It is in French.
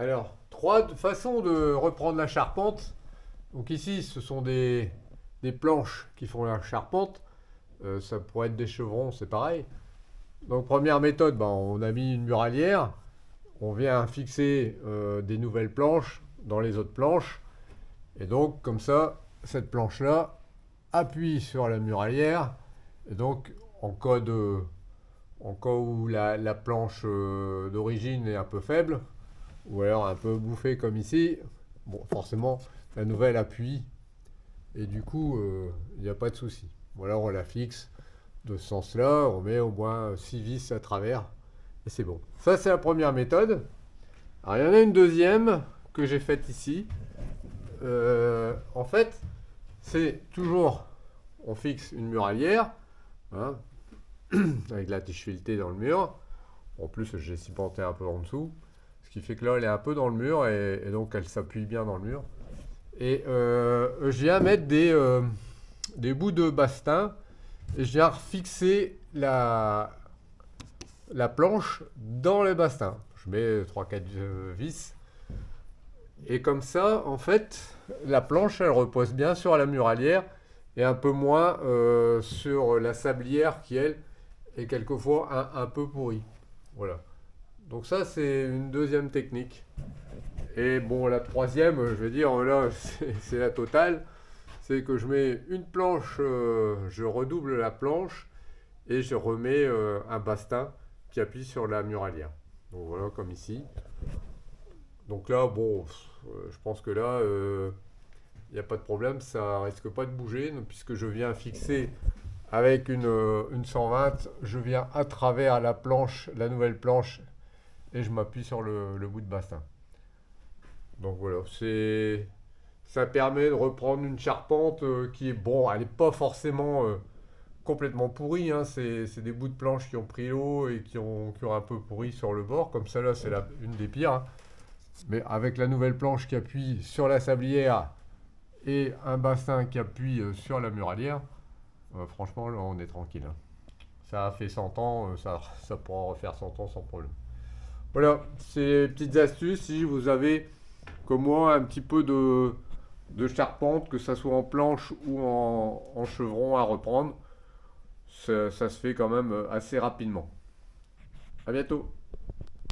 Alors, trois façons de reprendre la charpente. Donc ici, ce sont des planches qui font la charpente. Ça pourrait être des chevrons, c'est pareil. Donc première méthode, ben, on a mis une muralière. On vient fixer des nouvelles planches dans les autres planches. Et donc comme ça, cette planche-là appuie sur la muralière. Et donc en cas, en cas où la planche d'origine est un peu faible, ou alors un peu bouffée comme ici, bon, forcément, la nouvelle appuie et du coup, il n'y a pas de souci. Voilà, on la fixe de ce sens-là, on met au moins 6 vis à travers et c'est bon. Ça, c'est la première méthode. Alors, il y en a une deuxième que j'ai faite ici. En fait, c'est toujours, on fixe une muralière, hein, avec la tige filetée dans le mur. En plus, j'ai cimenté un peu en dessous. Ce qui fait que là, elle est un peu dans le mur et donc elle s'appuie bien dans le mur. Et je viens mettre des bouts de bastin et je viens fixer la planche dans le bastin. Je mets trois quatre vis. Et comme ça, en fait, la planche, elle repose bien sur la muralière et un peu moins sur la sablière qui, elle, est quelquefois un peu pourrie. Voilà. Donc ça, c'est une deuxième technique. Et bon, la troisième, je vais dire, là, c'est la totale. C'est que je mets une planche, je redouble la planche et je remets un bastin qui appuie sur la muralière. Donc voilà, comme ici. Donc là, bon, je pense que là, il n'y a pas de problème, ça risque pas de bouger, puisque je viens fixer avec une 120, je viens à travers la planche, la nouvelle planche, et je m'appuie sur le bout de bastin. Donc voilà, ça permet de reprendre une charpente qui est, bon, elle n'est pas forcément complètement pourrie, hein. C'est des bouts de planche qui ont pris l'eau et qui ont un peu pourri sur le bord, comme ça là, c'est une des pires, hein. Mais avec la nouvelle planche qui appuie sur la sablière et un bassin qui appuie sur la muralière, franchement, là, on est tranquille, hein. Ça a fait 100 ans, ça pourra refaire 100 ans sans problème. Voilà, ces petites astuces. Si vous avez, comme moi, un petit peu de charpente, que ça soit en planche ou en chevron à reprendre, ça se fait quand même assez rapidement. À bientôt.